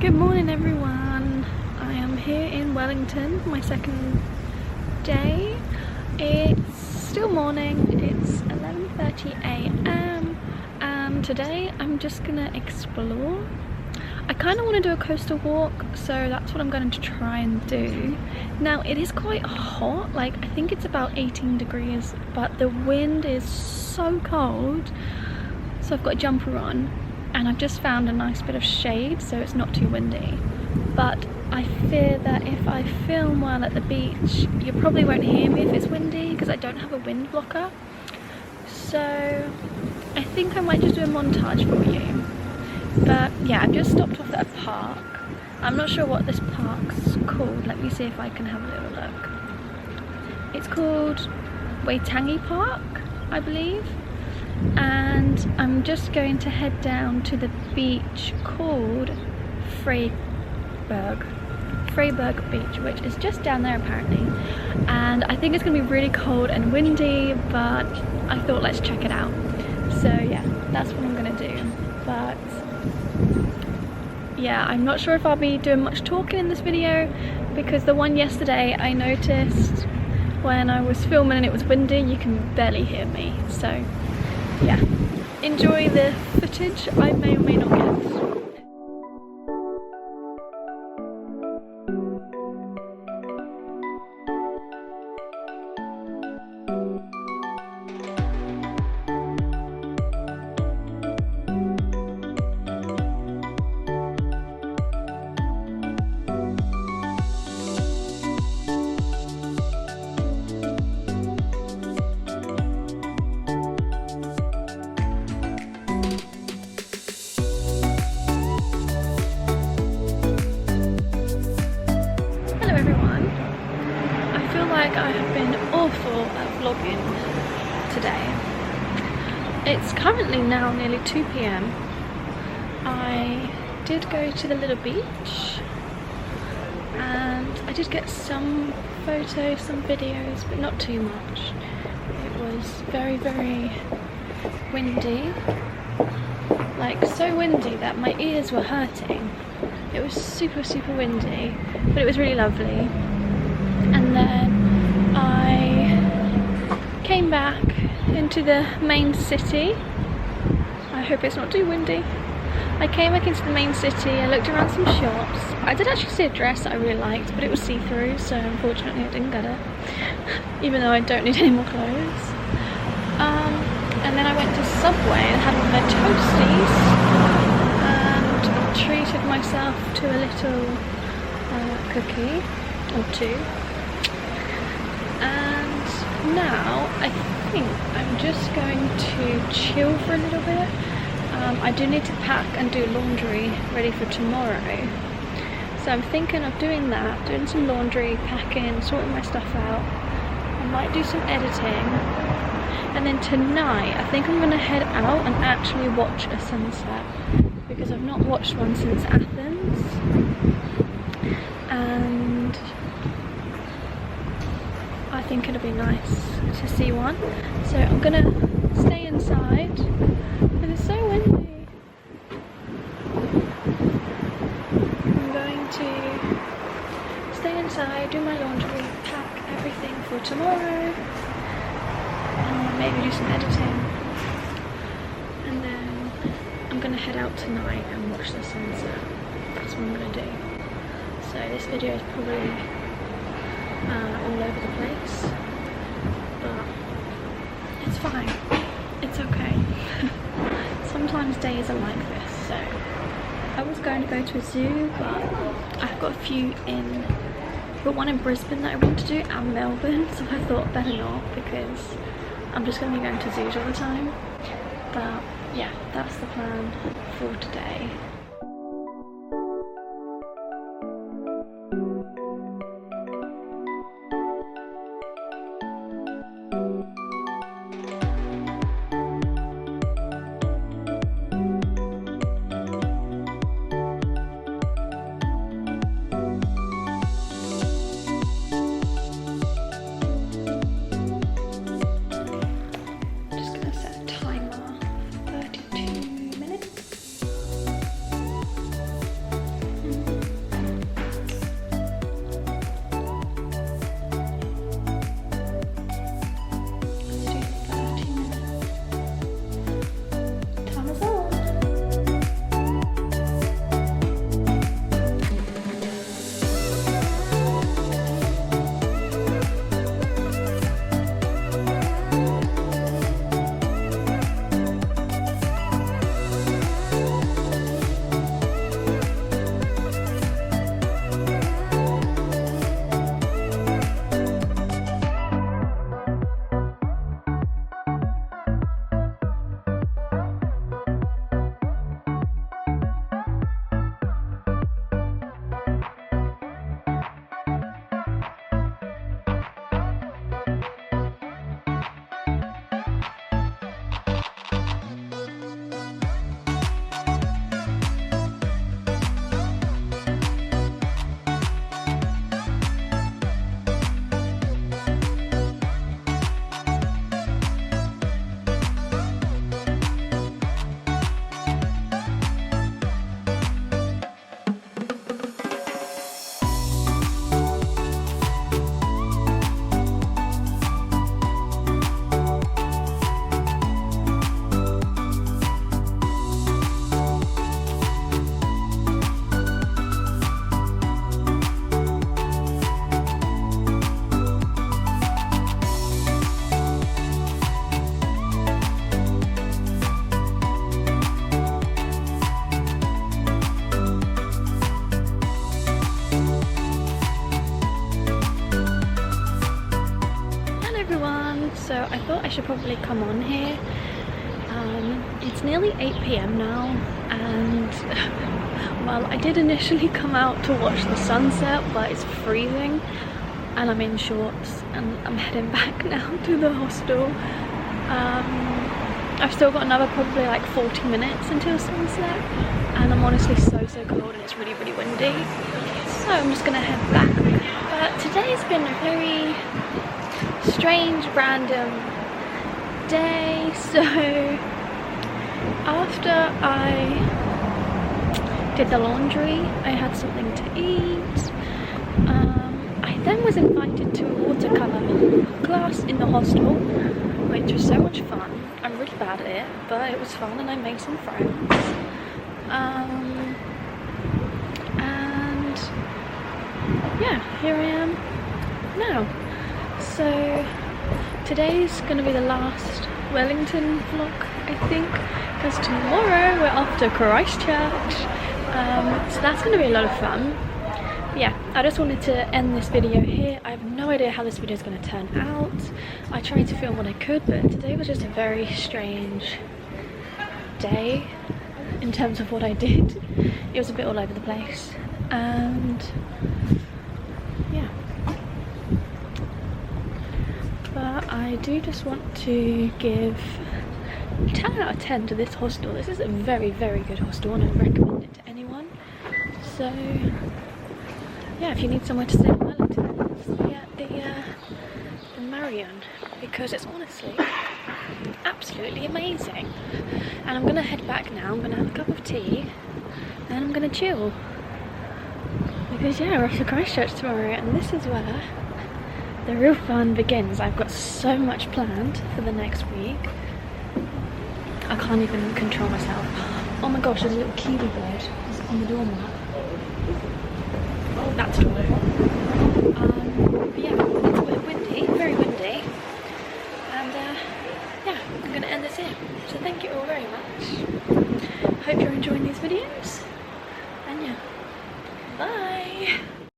Good morning everyone. I am here in Wellington, my second day. It's still morning, it's 11:30 AM and today I'm just gonna explore. I kind of want to do a coastal walk, so that's what I'm going to try and do. Now it is quite hot, like I think it's about 18 degrees, but the wind is so cold, so I've got a jumper on. And I've just found a nice bit of shade, so it's not too windy. But I fear that if I film while at the beach, you probably won't hear me if it's windy, because I don't have a wind blocker. So I think I might just do a montage for you. But yeah, I've just stopped off at a park. I'm not sure what this park's called. Let me see if I can have a little look. It's called Waitangi Park, I believe. And I'm just going to head down to the beach called Freiburg Beach, which is just down there apparently. And I think it's gonna be really cold and windy, but I thought let's check it out. So yeah, that's what I'm gonna do. But yeah, I'm not sure if I'll be doing much talking in this video, because the one yesterday I noticed when I was filming and it was windy, you can barely hear me. So yeah, enjoy the footage I may or may not get. I have been awful at vlogging today. It's currently now nearly 2 PM. I did go to the little beach and I did get some photos, some videos, but not too much. It was very, very windy. Like so windy that my ears were hurting. It was super, super windy, but it was really lovely. And then I came back into the main city. I hope it's not too windy. I came back into the main city, I looked around some shops. I did actually see a dress that I really liked, but it was see-through, so unfortunately I didn't get it. Even though I don't need any more clothes. And then I went to Subway and had one of their toasties and treated myself to a little cookie or two. And now I think I'm just going to chill for a little bit. I do need to pack and do laundry ready for tomorrow. So I'm thinking of doing that, doing some laundry, packing, sorting my stuff out. I might do some editing. And then tonight I think I'm going to head out and actually watch a sunset, because I've not watched one since Athens. And I think it'll be nice to see one. So I'm gonna stay inside, and it's so windy. I'm going to stay inside, do my laundry, pack everything for tomorrow, and maybe do some editing. And then I'm gonna head out tonight and watch the sunset. That's what I'm gonna do. So this video is probably all over the place, but it's fine, it's okay. Sometimes days are like this. So I was going to go to a zoo, but I've got a few I've got one in Brisbane that I want to do, and Melbourne, so I thought better not, because I'm just going to be going to zoos all the time. But yeah, that's the plan for today. everyone. So I thought I should probably come on here. It's nearly 8 p.m. now, and well, I did initially come out to watch the sunset, but it's freezing and I'm in shorts and I'm heading back now to the hostel. I've still got another probably like 40 minutes until sunset, and I'm honestly so cold and it's really windy, so I'm just gonna head back. But today's been a very strange, random day. So after I did the laundry, I had something to eat. I then was invited to a watercolour class in the hostel, which was so much fun. I'm really bad at it, but it was fun and I made some friends. And yeah, here I am now. So today's gonna be the last Wellington vlog, I think, because tomorrow we're off to Christchurch. So that's gonna be a lot of fun. Yeah, I just wanted to end this video here. I have no idea how this video is going to turn out. I tried to film what I could, but today was just a very strange day in terms of what I did. It was a bit all over the place, and yeah. But I do just want to give 10 out of 10 to this hostel. This is a very good hostel and I recommend it to anyone. So yeah, if you need somewhere to stay in Wellington, stay at the Marion, because it's honestly absolutely amazing. And I'm gonna head back now. I'm gonna have a cup of tea and I'm gonna chill, because yeah, we're off to Christchurch tomorrow and this is where the real fun begins. I've got so much planned for the next week. I can't even control myself. Oh my gosh, there's a little kiwi bird on the doormat. That's adorable. But yeah, it's windy, very windy, and yeah, I'm gonna end this here. So thank you all very much. Hope you're enjoying these videos, and yeah, bye.